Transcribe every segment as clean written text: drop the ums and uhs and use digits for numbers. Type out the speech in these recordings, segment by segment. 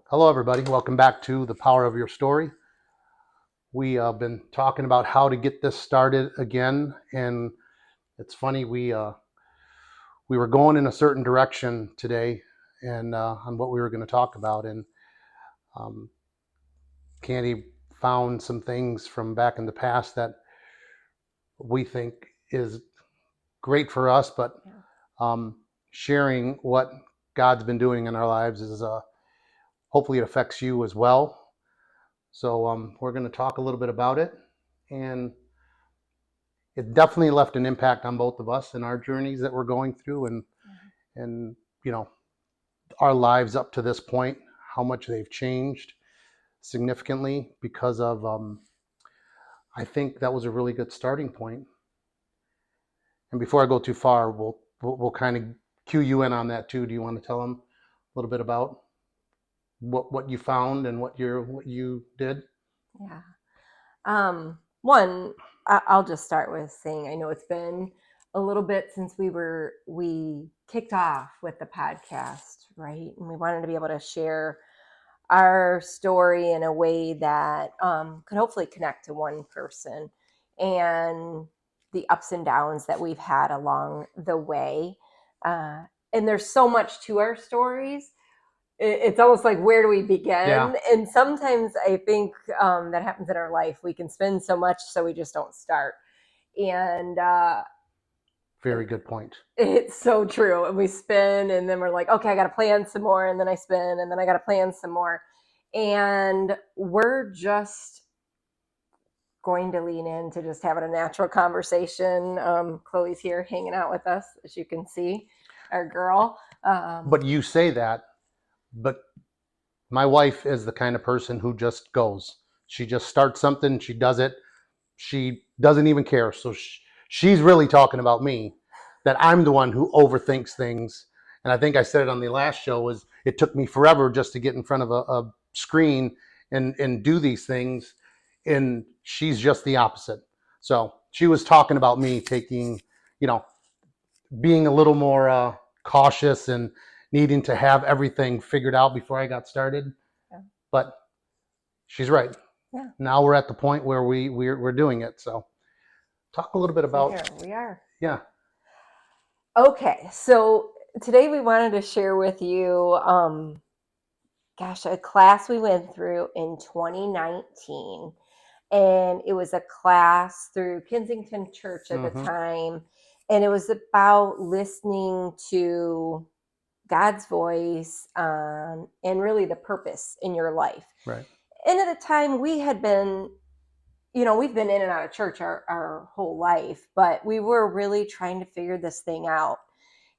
Hello, everybody. Welcome back to The Power of Your Story. We have been talking about how to get this started again, and it's funny we were going in a certain direction today, and on what we were going to talk about, and um, Candy found some things from back in the past that we think is great for us, but Yeah. um, sharing what God's been doing in our lives is hopefully it affects you as well. So we're going to talk a little bit about it, and it definitely left an impact on both of us in our journeys that we're going through, and you know our lives up to this point, how much they've changed significantly because of I think that was a really good starting point. And before I go too far, we'll kind of cue you in on that too. Do you want to tell them a little bit about what you found and what you did? Yeah. One, I'll just start with saying I know it's been a little bit since we kicked off with the podcast, right? And we wanted to be able to share our story in a way that could hopefully connect to one person and the ups and downs that we've had along the way. Uh, and there's so much to our stories. It's almost like, where do we Yeah, begin? And sometimes I think that happens in our life. We can spend so much, so we just don't start. And very good point. it's so true. And we spin, and then we're like, okay, I got to plan some more. And then I spin, and then I got to plan some more. And we're just going to lean into just having a natural conversation. Chloe's here hanging out with us, as you can see, our girl. But you say that, but my wife is the kind of person who just goes. She just starts something, she does it. She doesn't even care. So she's really talking about me, that I'm the one who overthinks things. And I think I said it on the last show, was it took me forever just to get in front of a screen and do these things. And she's just the opposite. So she was talking about me taking, you know, being a little more cautious and needing to have everything figured out before I got started. Yeah. But she's right. Yeah. Now we're at the point where we're doing it. So talk a little bit So here about, we are. yeah. Okay, so today we wanted to share with you, a class we went through in 2019. And it was a class through Kensington Church at the Mm-hmm. time. And it was about listening to God's voice, and really the purpose in your life. Right. And at the time, we had been, we've been in and out of church our whole life, but we were really trying to figure this thing out.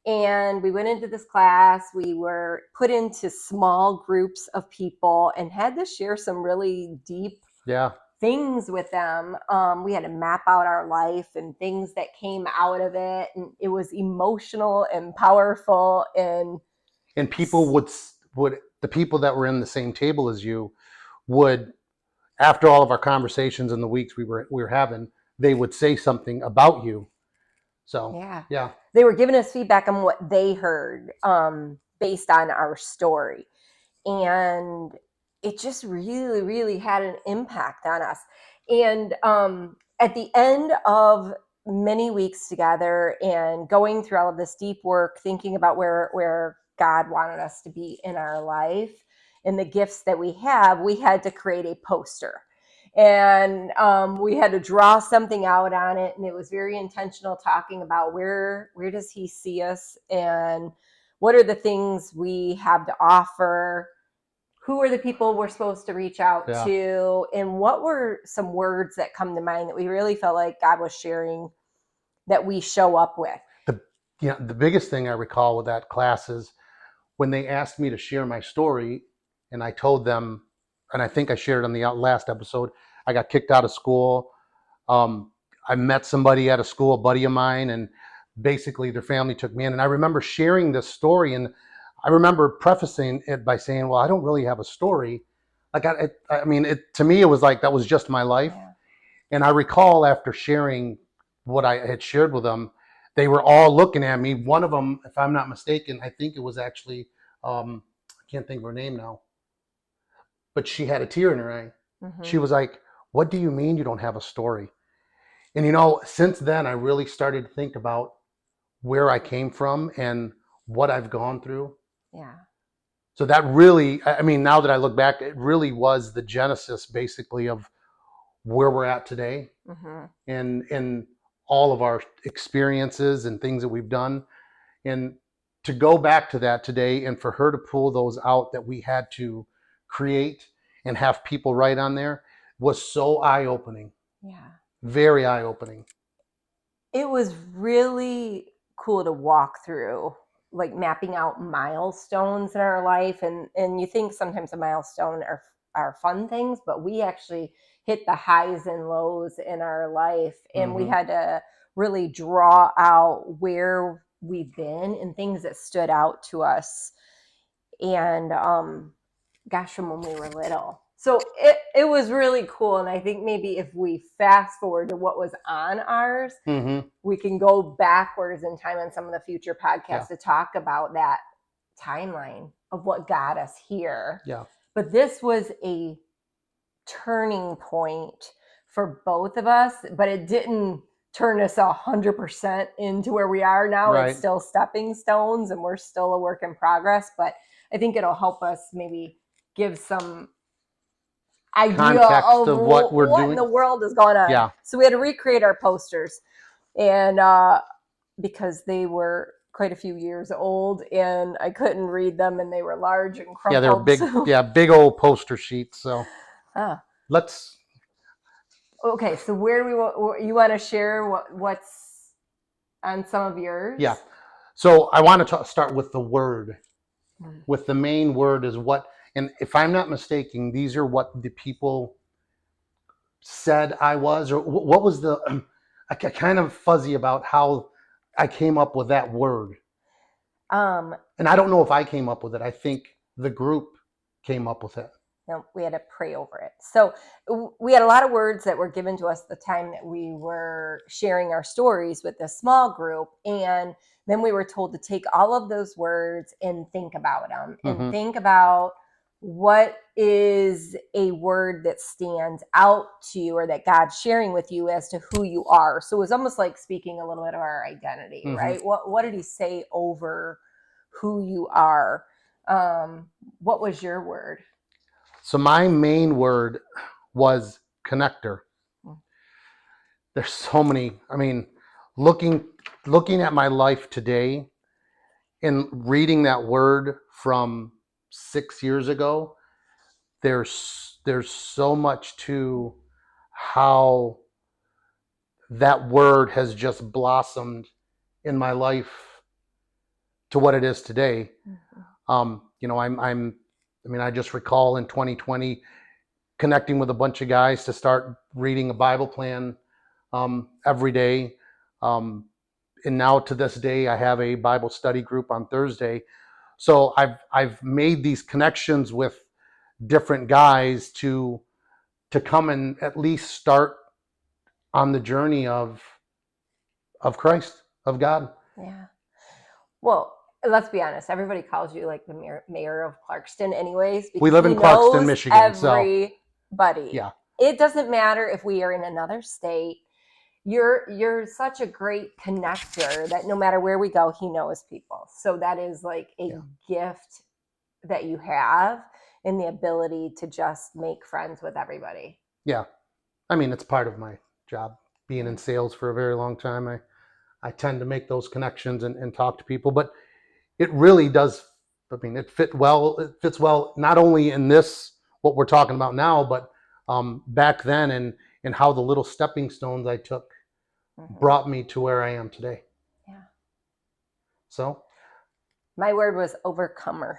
And we went into this class. We were put into small groups of people and had to share some really deep Yeah. things with them. We had to map out our life and things that came out of it. And it was emotional and powerful. And people would the people that were in the same table as you would, after all of our conversations in the weeks we were having, they would say something about you. So yeah, yeah. they were giving us feedback on what they heard, based on our story. And it just really, really had an impact on us. And at the end of many weeks together and going through all of this deep work, thinking about where God wanted us to be in our life and the gifts that we had to create a poster. And we had to draw something out on it, and it was very intentional, talking about where does He see us, and what are the things we have to offer, who are the people we're supposed to reach out Yeah. to, and what were some words that come to mind that we really felt like God was sharing that we show up with. The the biggest thing I recall with that class is when they asked me to share my story, and I told them, and I think I shared on the last episode, I got kicked out of school. Um, I met somebody at a school, a buddy of mine, and basically their family took me in. And I remember sharing this story, and I remember prefacing it by saying, "Well, I don't really have a story." Like I mean, to me, it was like that was just my life. Yeah. And I recall after sharing what I had shared with them, they were all looking at me. One of them, if I'm not mistaken, I think it was actually, I can't think of her name now. but she had a tear in her eye. Mm-hmm. She was like, "What do you mean you don't have a story?" And since then I really started to think about where I came from and what I've gone through. Yeah. So that really, I mean, now that I look back, it really was the genesis basically of where we're at today, Mm-hmm. and in all of our experiences and things that we've done. And to go back to that today and for her to pull those out that we had to create and have people write on there was so eye-opening. Yeah. Very eye-opening. It was really cool to walk through, like mapping out milestones in our life. And you think sometimes a milestone are fun things, but we actually hit the highs and lows in our life. And we Mhm. had to really draw out where we've been and things that stood out to us. And gosh, from when we were little. So it was really cool. And I think maybe if we fast forward to what was on ours, Mhm. we can go backwards in time on some of the future podcasts Yeah. to talk about that timeline of what got us here. Yeah. But this was a turning point for both of us, but it didn't turn us 100% into where we are now. Right. It's still stepping stones and we're still a work in progress, but I think it'll help us maybe give some idea Context of of what we're what in doing. the world is going on. Yeah. So we had to recreate our posters, and because they were quite a few years old and I couldn't read them and they were large and crumpled. Yeah, they're big. So, Yeah, big old poster sheets. So let's. okay, so where do you want to share what's on some of yours? Yeah. So I want to start with the word. With the main word is what, and if I'm not mistaken, these are what the people said I was, or what was the. I kind of fuzzy about how I came up with that word. And I don't know if I came up with it. I think the group came up with it. We had to pray over it. So we had a lot of words that were given to us the time that we were sharing our stories with this small group. And then we were told to take all of those words and think about them and think about what is a word that stands out to you or that God's sharing with you as to who you are. So it was almost like speaking a little bit of our identity, right? What did he say over who you are? What was your word? So my main word was connector. There's so many. I mean, looking at my life today and reading that word from 6 years ago, there's so much to how that word has just blossomed in my life to what it is today. I just recall in 2020 connecting with a bunch of guys to start reading a Bible plan every day. And now to this day, I have a Bible study group on Thursday. So I've made these connections with different guys to come and at least start on the journey of Christ, of God. Yeah. Well, let's be honest. Everybody calls you like the mayor of Clarkston, anyways. We live in Clarkston, Michigan. Everybody. So, yeah. It doesn't matter if we are in another state. You're such a great connector that no matter where we go, he knows people. So that is like a gift that you have in the ability to just make friends with everybody. Yeah. I mean, it's part of my job. Being in sales for a very long time, I tend to make those connections and talk to people. But it really does. I mean, it fits well not only in this what we're talking about now, but back then and how the little stepping stones I took brought me to where I am today. Yeah. So my word was overcomer,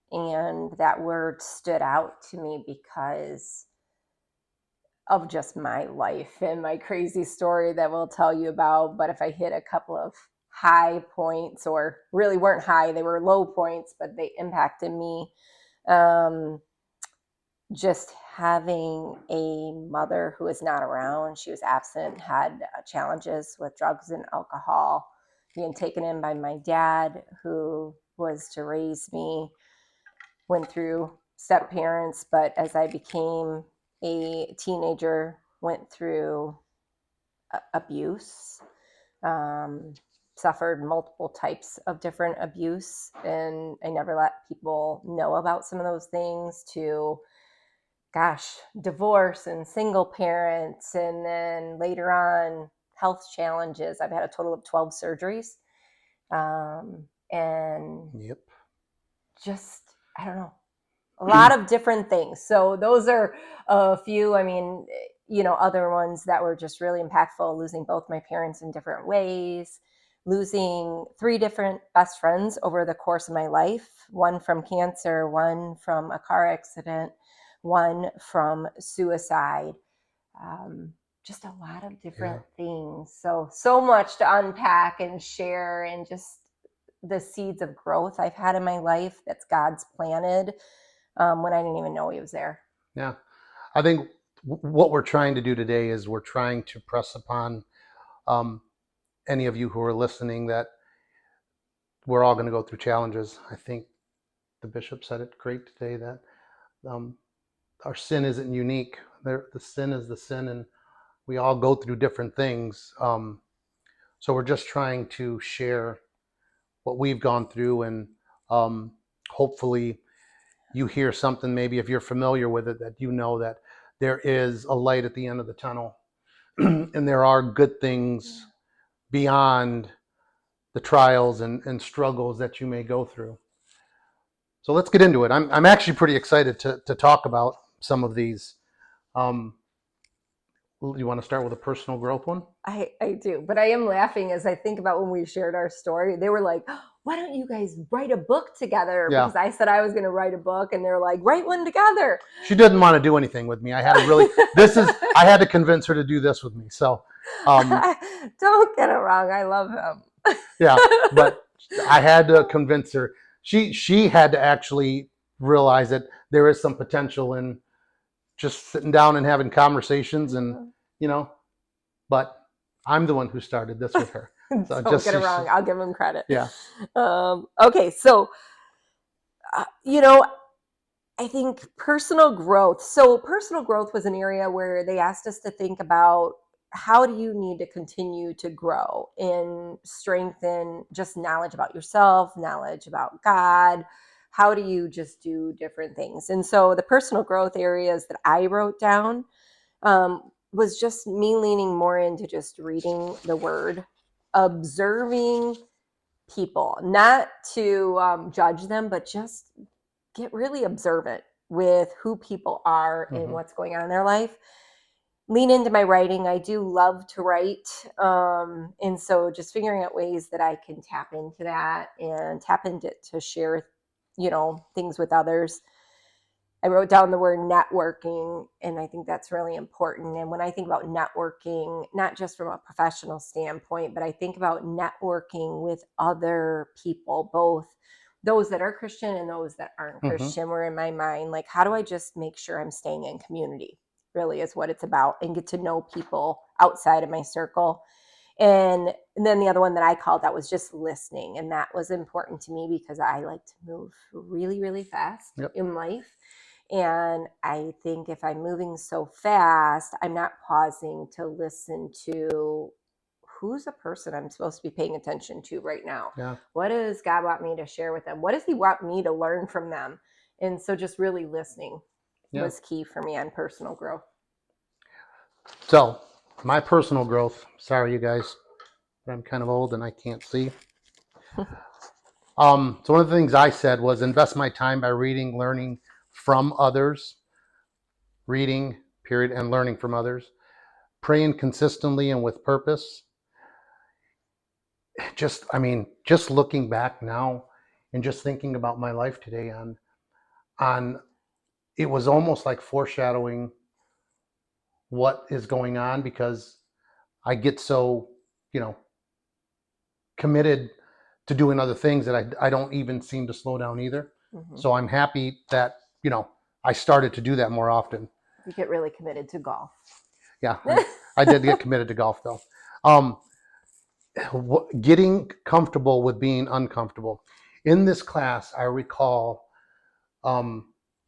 and that word stood out to me because of just my life and my crazy story that we'll tell you about. But if I hit a couple of high points, or really weren't high, they were low points, but they impacted me. Just having a mother who is not around, she was absent, had challenges with drugs and alcohol, being taken in by my dad, who was to raise me, went through step parents, but as I became a teenager, went through abuse, um, suffered multiple types of different abuse, and I never let people know about some of those things. To, gosh, divorce and single parents, and then later on health challenges. I've had a total of 12 surgeries, and Yep. just, I don't know, a lot of different things. So those are a few. I mean, other ones that were just really impactful: losing both my parents in different ways, losing 3 different best friends over the course of my life, one from cancer, one from a car accident, one from suicide. Just a lot of different things. So much to unpack and share, and just the seeds of growth I've had in my life that's God's planted, when I didn't even know He was there. Yeah. I think what we're trying to do today is we're trying to press upon any of you who are listening that we're all going to go through challenges. I think the bishop said it great today that um, our sin isn't unique. The sin is the sin, and we all go through different things. So we're just trying to share what we've gone through, and hopefully you hear something, maybe if you're familiar with it, that you know that there is a light at the end of the tunnel and there are good things beyond the trials and struggles that you may go through. So let's get into it. I'm actually pretty excited to talk about some of these. You want to start with a personal growth one? I do, but I am laughing as I think about when we shared our story. They were like, why don't you guys write a book together? Yeah. Because I said I was going to write a book, and they're like, write one together. She didn't want to do anything with me. I had to convince her to do this with me. So don't get it wrong. I love him. Yeah, but I had to convince her. She had to actually realize that there is some potential in just sitting down and having conversations, and but I'm the one who started this with her. So don't get it wrong. I'll give him credit. Yeah. Okay, so I think personal growth. So personal growth was an area where they asked us to think about, how do you need to continue to grow and strengthen just knowledge about yourself, knowledge about God? How do you just do different things? And so the personal growth areas that I wrote down, was just me leaning more into just reading the word, observing people, not to judge them, but just get really observant with who people are and what's going on in their life. Lean into my writing. I do love to write. And so just figuring out ways that I can tap into that and tap into to share, things with others. I wrote down the word networking, and I think that's really important. And when I think about networking, not just from a professional standpoint, but I think about networking with other people, both those that are Christian and those that aren't Christian, were in my mind. Like, how do I just make sure I'm staying in community, really is what it's about, and get to know people outside of my circle. And then the other one that I called that was just listening. And that was important to me because I like to move really, really fast in life. And I think if I'm moving so fast, I'm not pausing to listen to, who's a person I'm supposed to be paying attention to right now? Yeah. What does God want me to share with them? What does He want me to learn from them? And so just really listening was key for me on personal growth. So my personal growth, sorry you guys, but I'm kind of old and I can't see. So one of the things I said was invest my time by reading, learning from others, reading, period, and learning from others, praying consistently and with purpose. Just looking back now and just thinking about my life today on it was almost like foreshadowing what is going on, because I get so, committed to doing other things that I don't even seem to slow down either. So I'm happy that, I started to do that more often. You get really committed to golf. Yeah, I did get committed to golf though. Getting comfortable with being uncomfortable. In this class, I recall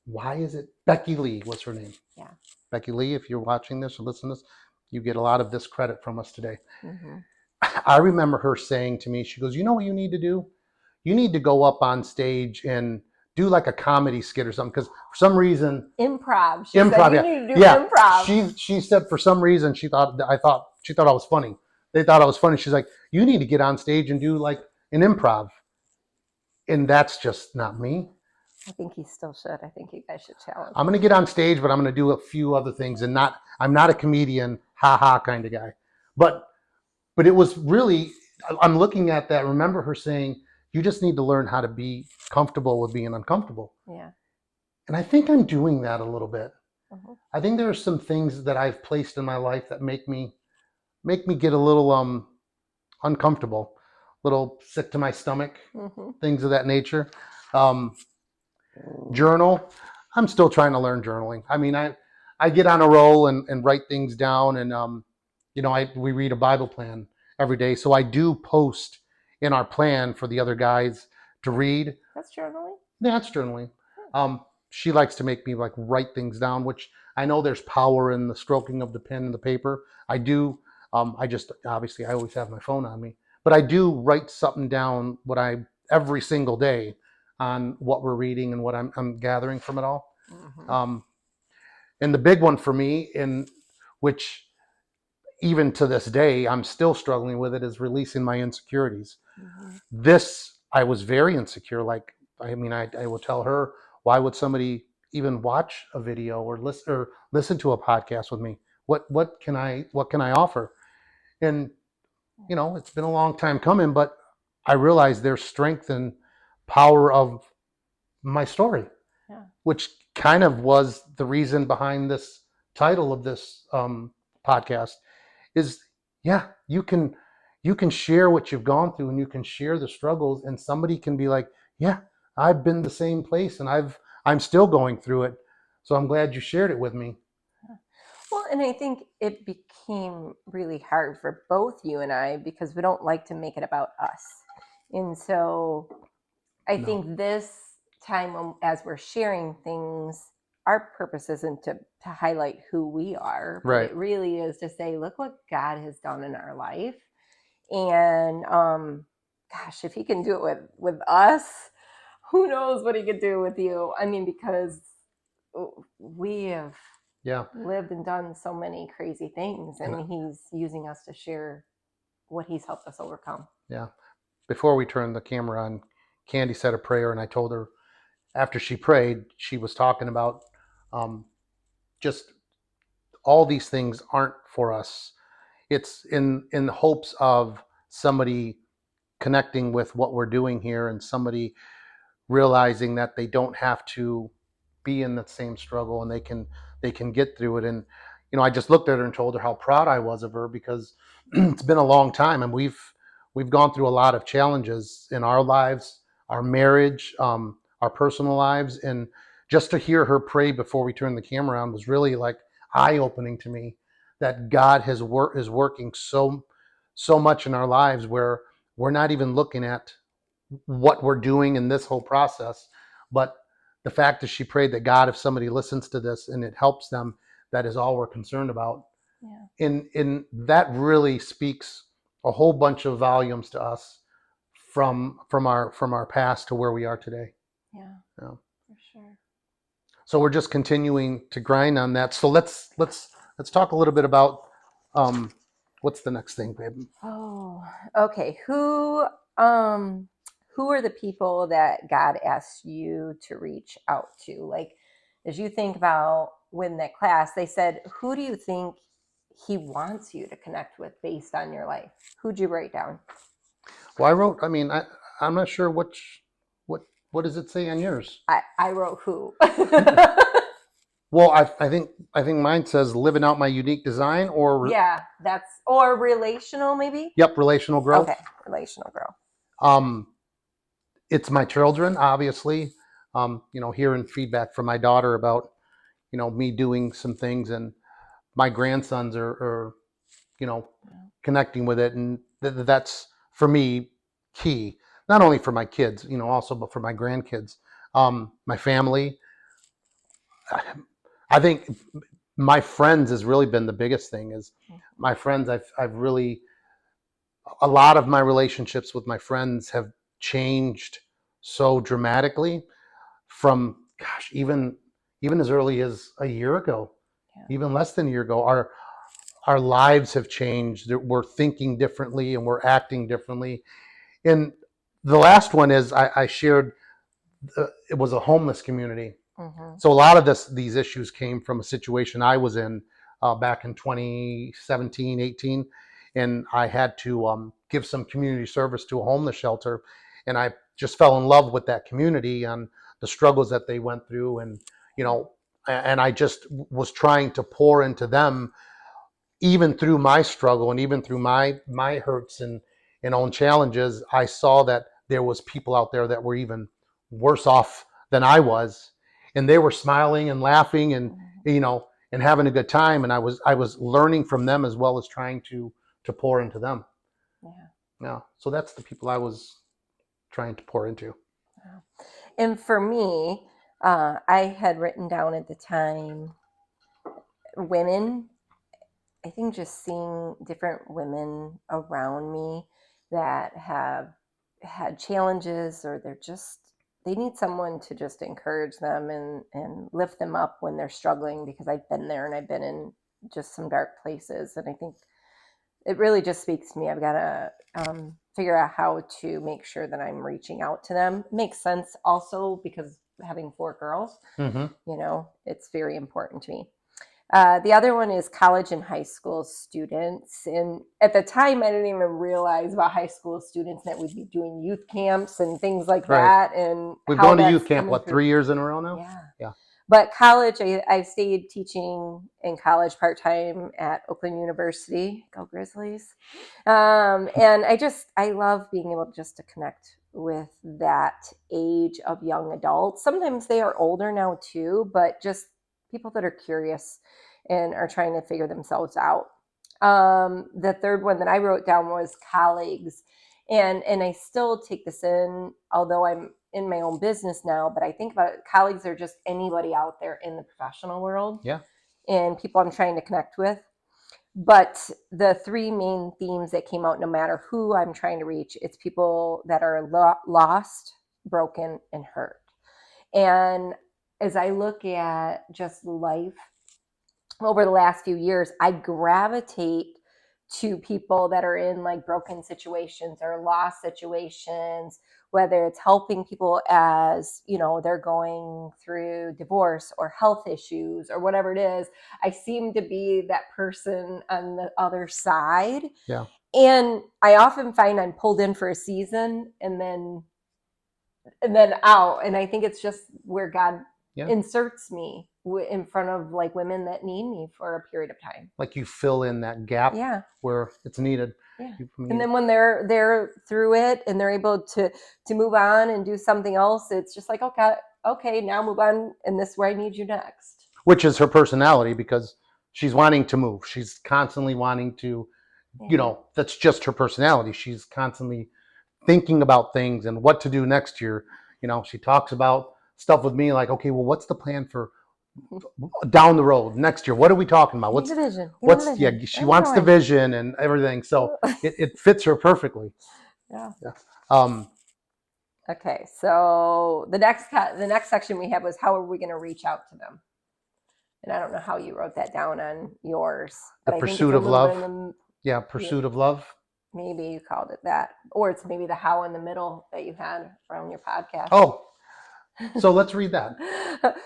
why is it Becky Lee? What's her name? Yeah. Becky Lee, if you're watching this or listening to this, you get a lot of this credit from us today. Mm-hmm. I remember her saying to me, she goes, you know what you need to do? You need to go up on stage and do like a comedy skit or something. Because for some reason, Improv. She improv, said you yeah. need to do Yeah. improv. She said for some reason she thought I was funny. They thought I was funny. She's like, you need to get on stage and do like an improv. And that's just not me. I think you still should. I think you guys should challenge. I'm gonna get on stage, but I'm gonna do a few other things and I'm not a comedian, ha ha kind of guy. But it was really, I'm looking at that. Remember her saying, you just need to learn how to be comfortable with being uncomfortable. Yeah. And I think I'm doing that a little bit. Mm-hmm. I think there are some things that I've placed in my life that make me get a little uncomfortable, a little sick to my stomach, Mm-hmm. things of that nature. Journal. I'm still trying to learn journaling. I mean, I get on a roll and write things down, and we read a Bible plan every day, so I do post in our plan for the other guys to read. That's journaling. That's journaling. She likes to make me like write things down, which I know there's power in the stroking of the pen and the paper. I do. I just obviously I always have my phone on me, but I do write something down every single day on what we're reading and what I'm gathering from it all. Mm-hmm. And the big one for me, in which even to this day I'm still struggling with it, is releasing my insecurities. Mm-hmm. This, I was very insecure. Like, I mean, I will tell her, why would somebody even watch a video or listen to a podcast with me? What can I offer? And it's been a long time coming, but I realize there's strength and power of my story, Yeah. which kind of was the reason behind this title of this podcast. Is you can share what you've gone through, and you can share the struggles, and somebody can be like, yeah, I've been the same place, and I'm still going through it. So I'm glad you shared it with me. Well, and I think it became really hard for both you and I because we don't like to make it about us. And so I think this time, as we're sharing things, our purpose isn't to highlight who we are, but Right. it really is to say, look what God has done in our life. And gosh, if he can do it with us, who knows what he could do with you? I mean, because we have lived and done so many crazy things, and he's using us to share what he's helped us overcome. Yeah. Before we turned the camera on, Candy said a prayer, and I told her after she prayed, she was talking about just all these things aren't for us. It's in the hopes of somebody connecting with what we're doing here, and somebody realizing that they don't have to be in the same struggle, and they can get through it. And I just looked at her and told her how proud I was of her, because it's been a long time, and we've gone through a lot of challenges in our lives, our marriage, our personal lives, and just to hear her pray before we turned the camera on was really like eye-opening to me, that God is working so much in our lives, where we're not even looking at what we're doing in this whole process. But the fact that she prayed that, God, if somebody listens to this and it helps them, that is all we're concerned about. Yeah. And that really speaks a whole bunch of volumes to us from our past to where we are today. Yeah. For sure. So we're just continuing to grind on that. So let's talk a little bit about what's the next thing, babe? Oh, okay. Who are the people that God asked you to reach out to? Like, as you think about when that class, they said, who do you think he wants you to connect with based on your life? Who'd you write down? Well, I'm not sure what does it say on yours? I wrote who. Well, I think mine says living out my unique design, or yeah, or relational maybe. Yep, relational growth. Okay, relational growth. It's my children, obviously. Hearing feedback from my daughter about me doing some things, and my grandsons are connecting with it, and that's for me key. Not only for my kids, also, but for my grandkids, my family. I think my friends has really been the biggest thing. Is my friends, I've really, a lot of my relationships with my friends have changed so dramatically from, gosh, even as early as a year ago, Yeah. even less than a year ago. Our lives have changed. We're thinking differently and we're acting differently. And the last one is I shared, it was a homeless community. Mm-hmm. So a lot of these issues came from a situation I was in back in 2017, 18, and I had to give some community service to a homeless shelter, and I just fell in love with that community and the struggles that they went through, and you know, and I just was trying to pour into them, even through my struggle and even through my hurts and own challenges. I saw that there was people out there that were even worse off than I was, and they were smiling and laughing and Mm-hmm. you know and having a good time, and I was learning from them as well as trying to pour into them. Yeah. Yeah, so that's the people I was trying to pour into. Wow. And for me, I had written down at the time women. I think just seeing different women around me that have had challenges, or they need someone to just encourage them and lift them up when they're struggling, because I've been there and I've been in just some dark places. And I think it really just speaks to me. I've got to figure out how to make sure that I'm reaching out to them. It makes sense also because having 4 girls, Mm-hmm. it's very important to me. The other one is college and high school students. And at the time, I didn't even realize about high school students that we'd be doing youth camps and things like Right. that, and We've how gone to that's youth camp, coming what, through. 3 years in a row now? Yeah. Yeah. But college, I stayed teaching in college part time at Oakland University. Go Grizzlies! And I love being able just to connect with that age of young adults. Sometimes they are older now too, but just people that are curious and are trying to figure themselves out. The third one that I wrote down was colleagues, and I still take this in, although I'm in my own business now. But I think about it, colleagues are just anybody out there in the professional world, Yeah. and people I'm trying to connect with. But the three main themes that came out, no matter who I'm trying to reach, it's people that are lost, broken, and hurt. And as I look at just life over the last few years, I gravitate to people that are in like broken situations or lost situations, whether it's helping people as, they're going through divorce or health issues or whatever it is. I seem to be that person on the other side. Yeah. And I often find I'm pulled in for a season and then out. And I think it's just where God inserts me in front of like women that need me for a period of time. Like you fill in that gap where it's needed. Yeah. And then when they're through it and they're able to move on and do something else, it's just like, okay, now move on, and this is where I need you next. Which is her personality, because she's wanting to move. She's constantly wanting to, that's just her personality. She's constantly thinking about things and what to do next year. She talks about stuff with me like, okay, well, what's the plan for down the road next year? What are we talking about? What's the vision? Yeah, she wants the vision and everything. So it fits her perfectly. Yeah. Um, okay. So the next section we had was, how are we going to reach out to them? And I don't know how you wrote that down on yours. The pursuit of love. Yeah, pursuit of love. Maybe you called it that. Or it's maybe the how in the middle that you had from your podcast. Oh, so let's read that.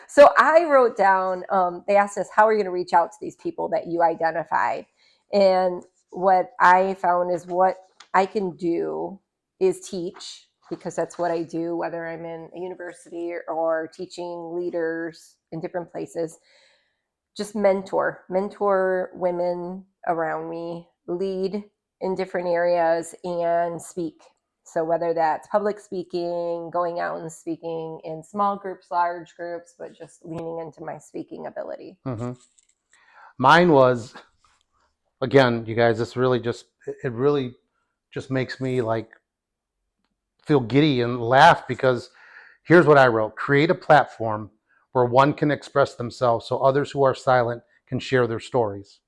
So I wrote down, they asked us, how are you going to reach out to these people that you identified? And what I found is what I can do is teach, because that's what I do, whether I'm in a university or teaching leaders in different places. Just mentor women around me, lead in different areas, and speak. So whether that's public speaking, going out and speaking in small groups, large groups, but just leaning into my speaking ability. Mm-hmm. Mine was, again, you guys, it really just makes me like feel giddy and laugh, because here's what I wrote: create a platform where one can express themselves so others who are silent can share their stories.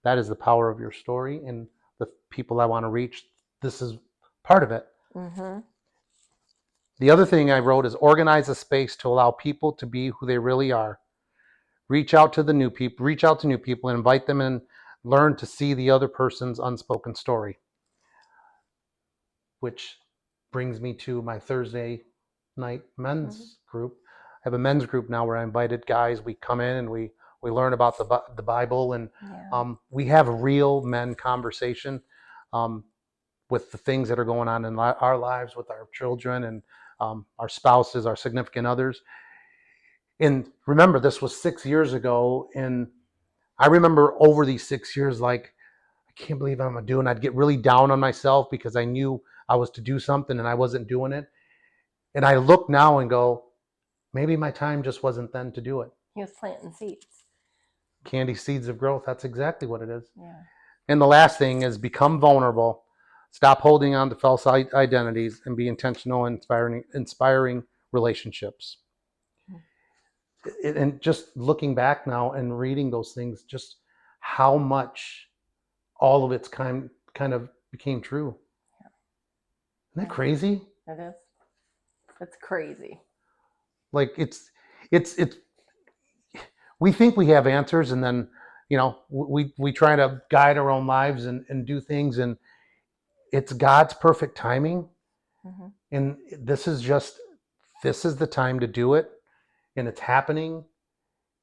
That is the power of your story and the people I want to reach. This is part of it. Mm-hmm. The other thing I wrote is organize a space to allow people to be who they really are. Reach out to new people and invite them in, learn to see the other person's unspoken story. Which brings me to my Thursday night men's group. I have a men's group now where I invited guys. We come in and we learn about the Bible, and we have real men conversation with the things that are going on in our lives with our children and our spouses, our significant others. And remember, this was 6 years ago, and I remember over these 6 years, like, I can't believe I'm doing. I'd get really down on myself because I knew I was to do something and I wasn't doing it. And I look now and go, maybe my time just wasn't then to do it. He was planting seeds. Candy seeds of growth. That's exactly what it is. Yeah. And the last thing is become vulnerable. Stop holding on to false identities and be intentional in inspiring relationships. And just looking back now and reading those things, just how much all of it's kind of became true. Isn't that crazy? It is. It's crazy. Like it's we think we have answers, and then we try to guide our own lives and do things, and it's God's perfect timing. And this is the time to do it, and it's happening,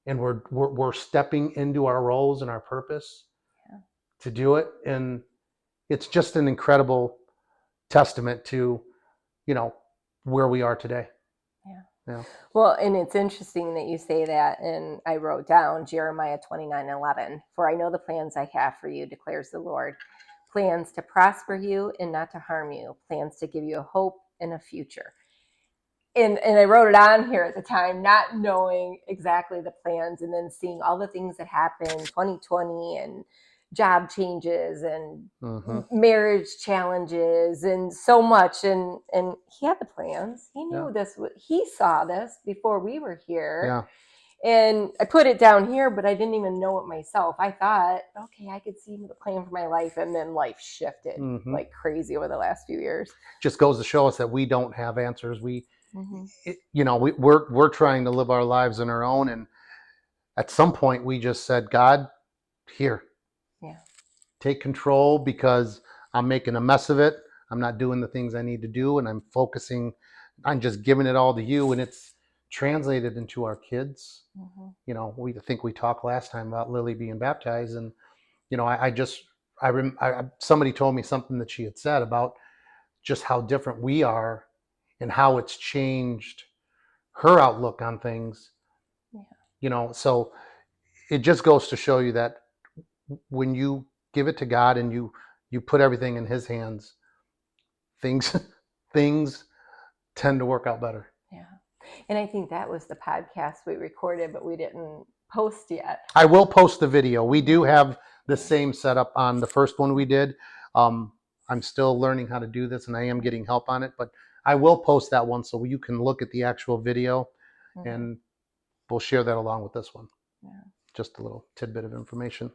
and we're stepping into our roles and our purpose to do it. And it's just an incredible testament to where we are today. Yeah. Well, and it's interesting that you say that. And I wrote down Jeremiah 29:11. For I know the plans I have for you, declares the Lord. Plans to prosper you and not to harm you. Plans to give you a hope and a future. And I wrote it on here at the time, not knowing exactly the plans, and then seeing all the things that happened, 2020 and job changes and marriage challenges and so much. And he had the plans. He knew this. He saw this before we were here. Yeah. And I put it down here, but I didn't even know it myself. I thought, okay, I could see the plan for my life. And then life shifted like crazy over the last few years. Just goes to show us that we don't have answers. We're trying to live our lives on our own. And at some point we just said, God, here, take control, because I'm making a mess of it. I'm not doing the things I need to do. And I'm focusing on just giving it all to you. And it's translated into our kids. We think we talked last time about Lily being baptized. And, somebody told me something that she had said about just how different we are and how it's changed her outlook on things. So it just goes to show you that when you give it to God and you put everything in his hands, things tend to work out better. Yeah. And I think that was the podcast we recorded, but we didn't post yet. I will post the video. We do have the same setup on the first one we did. I'm still learning how to do this, and I am getting help on it, but I will post that one so you can look at the actual video, and we'll share that along with this one. Just a little tidbit of information.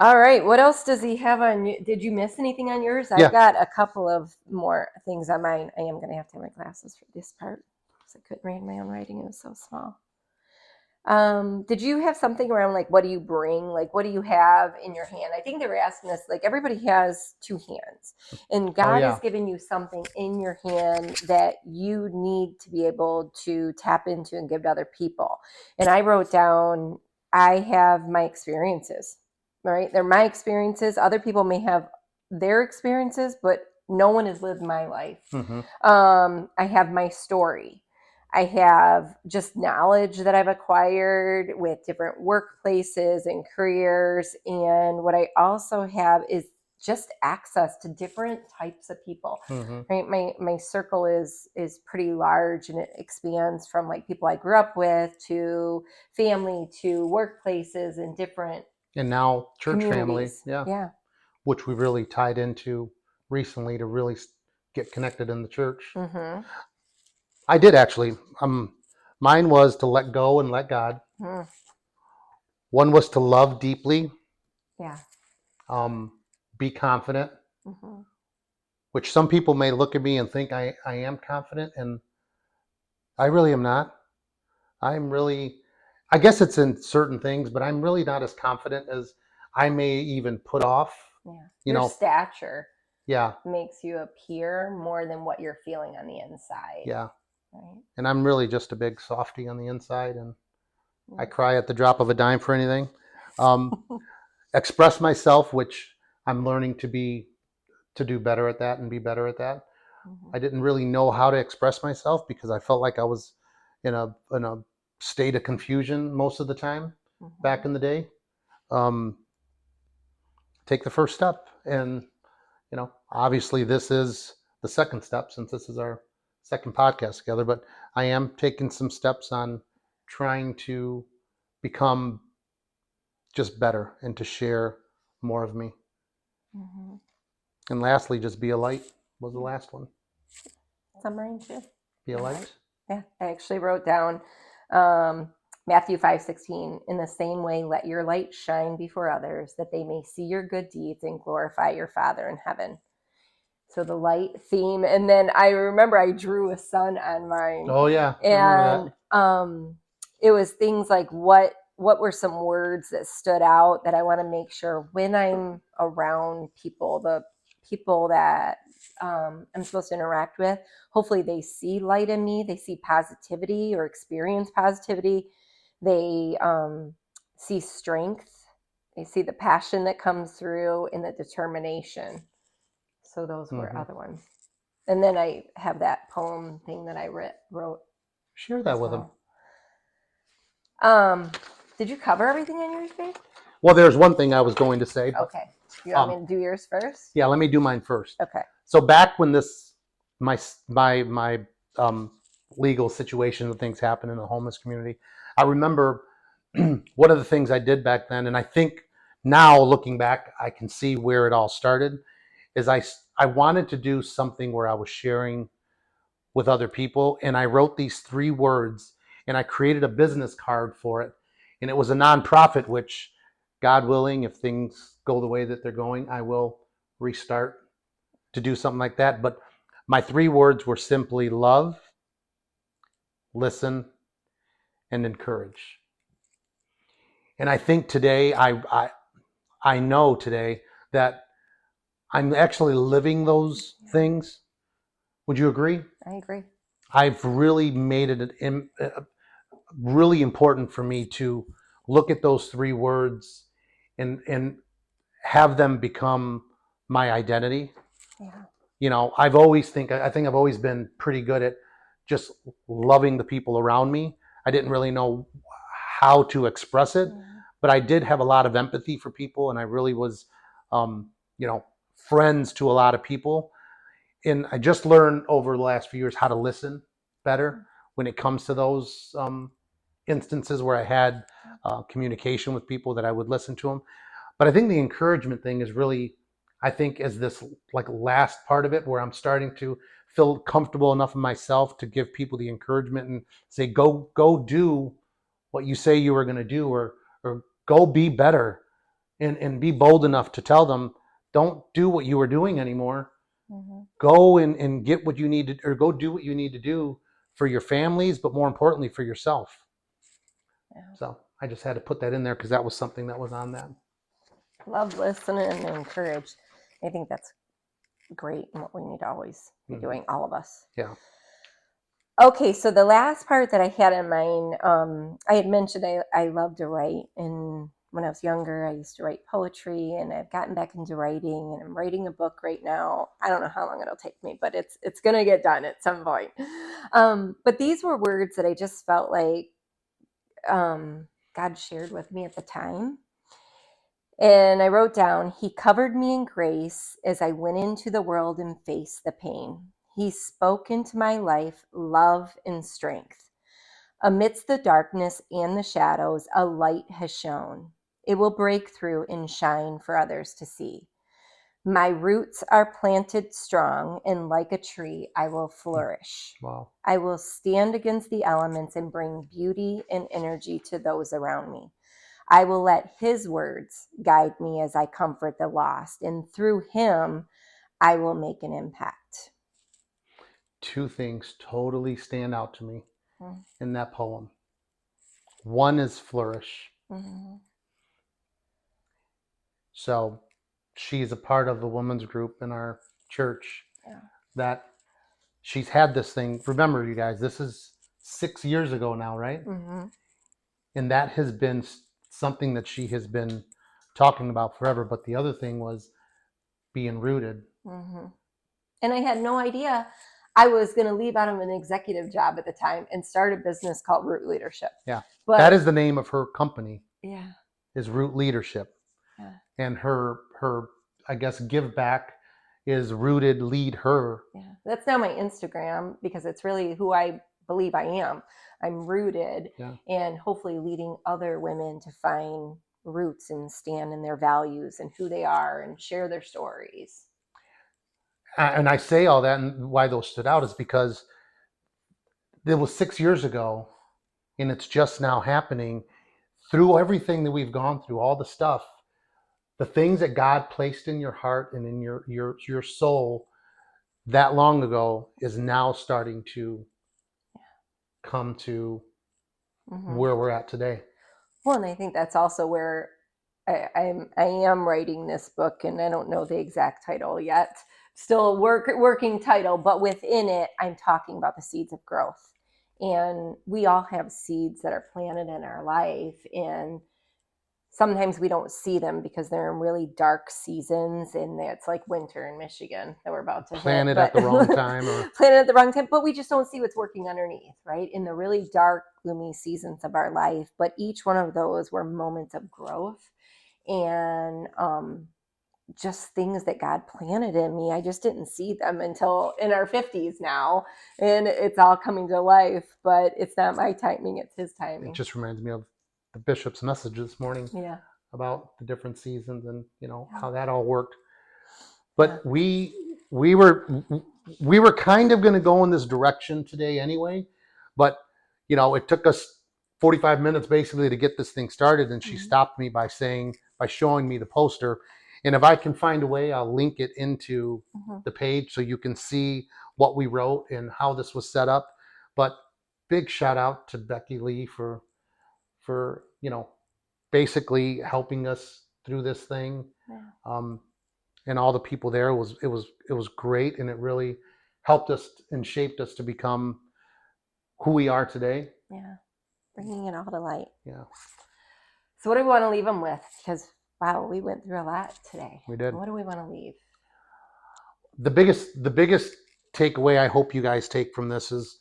All right. What else does he have on you? Did you miss anything on yours? I've got a couple of more things on mine. I am going to have to have my glasses for this part because I couldn't read my own writing. It was so small. Did you have something around like, what do you bring? Like, what do you have in your hand? I think they were asking us, like, everybody has two hands, and God has given you something in your hand that you need to be able to tap into and give to other people. And I wrote down, I have my experiences, right? They're my experiences. Other people may have their experiences, but no one has lived my life. I have my story. I have just knowledge that I've acquired with different workplaces and careers. And what I also have is just access to different types of people, right? My circle is pretty large, and it expands from like people I grew up with to family to workplaces and different. And now church communities. family. Which we really tied into recently to really get connected in the church. I did actually. Mine was to let go and let God. Mm, One was to love deeply, yeah. um, be confident, Hmm. which some people may look at me and think I am confident, and I really am not. I'm really, I guess it's in certain things, but I'm really not as confident as I may even put off. Yeah. You Your know, stature yeah, makes you appear more than what you're feeling on the inside. yeah. Right. And I'm really just a big softy on the inside, and I Mm. cry at the drop of a dime for anything. Um, express myself, which I'm learning to do better at that and be better at that. Mhm. I didn't really know how to express myself because I felt like I was in a state of confusion most of the time back Mhm. in the day. Um, take the first step, and obviously this is the second step since this is our second podcast together. But I am taking some steps on trying to become just better and to share more of me. Mhm. And lastly, just be a light was the last one. It's on mine too. Be a All right. light. Yeah, I actually wrote down um, Matthew 5:16. In the same way, let your light shine before others, that they may see your good deeds and glorify your Father in heaven. So the light theme, and then I remember I drew a sun on mine, Oh yeah, I remember and that. it was things like what were some words that stood out that I want to make sure when I'm around people, the people that I'm supposed to interact with, hopefully they see light in me, they see positivity or experience positivity, they see strength, they see the passion that comes through and the determination. So those were Hmm. other ones. And then I have that poem thing that I wrote Share as that with them. well. Um, did you cover everything on yours, babe? Well, there's one thing I was going to say, but Okay. You want um, me to do yours first? yeah, let me do mine first. Okay. So back when this my um, legal situation and things happened in the homeless community, I remember one of the things I did back then, and I think now looking back, I can see where it all started. Is I wanted to do something where I was sharing with other people, and I wrote these 3 words, and I created a business card for it, and it was a nonprofit, which, God willing, if things go the way that they're going, I will restart to do something like that. But my 3 words were simply love, listen, and encourage. And I think today, I know today that I'm actually living those Yeah, things. Would you agree? I agree. I've really made it really important for me to look at those 3 words and have them become my identity. Yeah. I think I've always been pretty good at just loving the people around me. I didn't really know how to express it, Mhm. but I did have a lot of empathy for people, and I really was, um, you know, friends to a lot of people. And I just learned over the last few years how to listen better when it comes to those instances where I had communication with people, that I would listen to them. But I think the encouragement thing is really, I think, is this like last part of it where I'm starting to feel comfortable enough in myself to give people the encouragement and say, go do what you say you were going to do, or go be better, and be bold enough to tell them, don't do what you were doing anymore. Mhm. Go and get what you need to, or go do what you need to do for your families, but more importantly for yourself. Yeah. So I just had to put that in there because that was something that was on that. Love, listen, and encourage. I think that's great and what we need to always be Mm-hmm. doing, all of us. Yeah. Okay, so the last part that I had in mind, I had mentioned I love to write, and when I was younger, I used to write poetry, and I've gotten back into writing, and I'm writing a book right now. I don't know how long it'll take me, but it's gonna get done at some point. But these were words that I just felt like God shared with me at the time. And I wrote down, He covered me in grace as I went into the world and faced the pain. He spoke into my life love and strength. Amidst the darkness and the shadows, a light has shone. It will break through and shine for others to see. My roots are planted strong, and like a tree, I will flourish. Wow. I will stand against the elements and bring beauty and energy to those around me. I will let his words guide me as I comfort the lost, and through him, I will make an impact. Two things totally stand out to me Mm-hmm. in that poem. One is flourish. Mm-hmm. So she's a part of the women's group in our church Yeah. that she's had this thing. Remember, you guys, this is 6 years ago now, right? Mm-hmm. And that has been something that she has been talking about forever. But the other thing was being rooted. Mm-hmm. And I had no idea I was going to leave out of an executive job at the time and start a business called Root Leadership. Yeah. But that is the name of her company, yeah, is Root Leadership. yeah, And her I guess give back is Rooted Lead Her. yeah. That's now my Instagram because it's really who I believe I am. I'm rooted, Yeah. and hopefully leading other women to find roots and stand in their values and who they are and share their stories. And I say all that, and why those stood out is because it was 6 years ago, and it's just now happening through everything that we've gone through, all the stuff, the things that God placed in your heart and in your soul that long ago is now starting to come to Mm-hmm. where we're at today. Well, and I think that's also where I am writing this book, and I don't know the exact title yet. Still working title, but within it, I'm talking about the seeds of growth. And we all have seeds that are planted in our life, and sometimes we don't see them because they're in really dark seasons, and it's like winter in Michigan that we're about to Planted hit. at the wrong time, or planted at the wrong time, but we just don't see what's working underneath, right? In the really dark, gloomy seasons of our life. But each one of those were moments of growth and just things that God planted in me. I just didn't see them until in our 50s now, and it's all coming to life. But it's not my timing; it's His timing. it just reminds me of the bishop's message this morning. Yeah. About the different seasons and Yeah. how that all worked. But we were kind of going to go in this direction today anyway, but it took us 45 minutes basically to get this thing started, and she stopped me by showing me the poster, and if I can find a way, I'll link it into the page so you can see what we wrote and how this was set up. But big shout out to Becky Lee for basically helping us through this thing. Yeah. And all the people there, it was great, and it really helped us and shaped us to become who we are today. Yeah, bringing it all to light. Yeah. So what do we want to leave them with? Because wow, we went through a lot today. We did. What do we want to leave? The biggest takeaway I hope you guys take from this is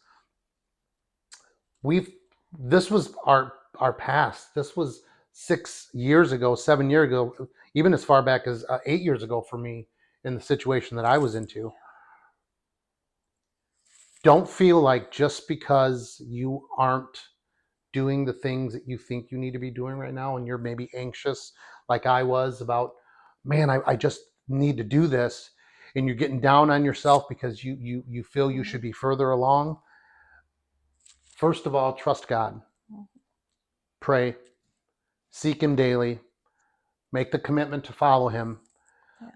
this was our past. This was 6 years ago, 7 years ago, even as far back as 8 years ago for me, in the situation that I was into. Don't feel like just because you aren't doing the things that you think you need to be doing right now, and you're maybe anxious like I was about, man, I just need to do this, and you're getting down on yourself because you feel you should be further along. First of all, trust God. Pray. Seek Him daily. Make the commitment to follow Him. Yeah.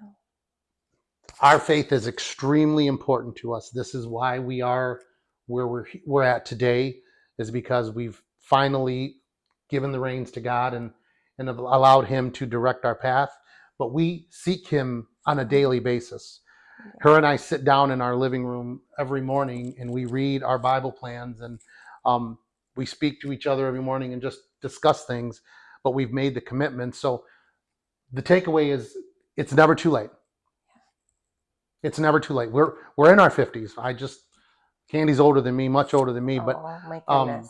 Our faith is extremely important to us. This is why we are where we're at today, is because we've finally given the reins to God and have allowed Him to direct our path. But we seek Him on a daily basis. Her and I sit down in our living room every morning, and we read our Bible plans, and we speak to each other every morning and just discuss things. But we've made the commitment. So the takeaway is, it's never too late. It's never too late. We're in our 50s. Candy's older than me, much older than me, but oh my goodness,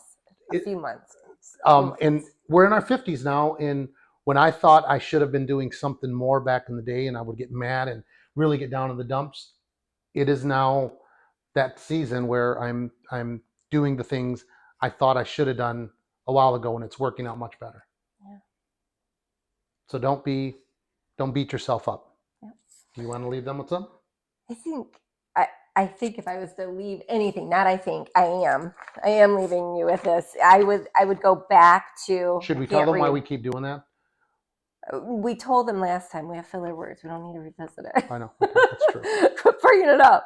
a few months. And we're in our 50s now. And when I thought I should have been doing something more back in the day, and I would get mad and really get down in the dumps, it is now that season where I'm doing the things I thought I should have done a while ago, and it's working out much better. Yeah. So don't beat yourself up. Yeah. You want to leave them with some? I think I think if I was to leave anything, not I think, I am leaving you with this. I would go back to, Should I we tell can't them why read. we keep doing that? We told them last time we have filler words. We don't need to revisit it. I know. Okay, that's true. Quit bringing it up.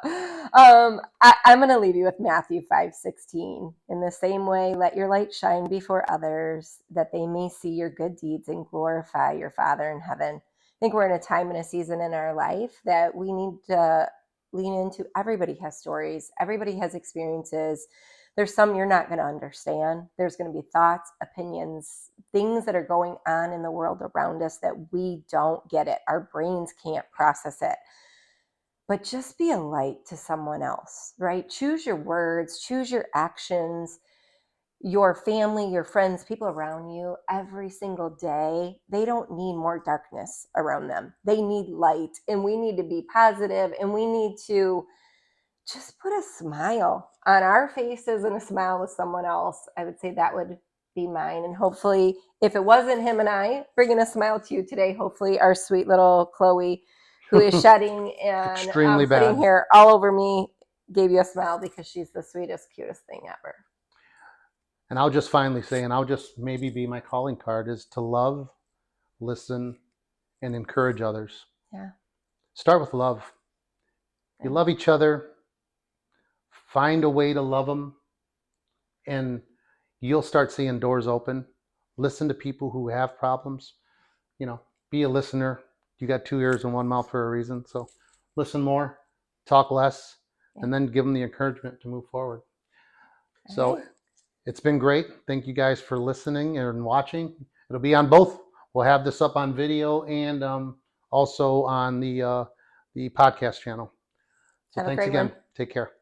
I'm going to leave you with Matthew 5:16. In the same way, let your light shine before others, that they may see your good deeds and glorify your Father in heaven. I think we're in a time and a season in our life that we need to lean into. Everybody has stories. Everybody has experiences. There's some you're not going to understand. There's going to be thoughts, opinions, things that are going on in the world around us that we don't get it. Our brains can't process it. But just be a light to someone else, right? Choose your words, choose your actions, your family, your friends, people around you every single day. They don't need more darkness around them. They need light, and we need to be positive, and we need to just put a smile on our faces and a smile with someone else. I would say that would be mine. And hopefully, if it wasn't him and I bringing a smile to you today, hopefully our sweet little Chloe, who is shedding and Extremely putting bad. hair all over me, gave you a smile because she's the sweetest, cutest thing ever. And I'll just finally say, and I'll just maybe be my calling card, is to love, listen, and encourage others. Yeah. Start with love. You love each other, find a way to love them, and you'll start seeing doors open. Listen to people who have problems. Be a listener. You got 2 ears and 1 mouth for a reason. So listen more, talk less, and then give them the encouragement to move forward. So it's been great. Thank you guys for listening and watching. It'll be on both. We'll have this up on video and also on the podcast channel. So Have a thanks great again. one. Take care.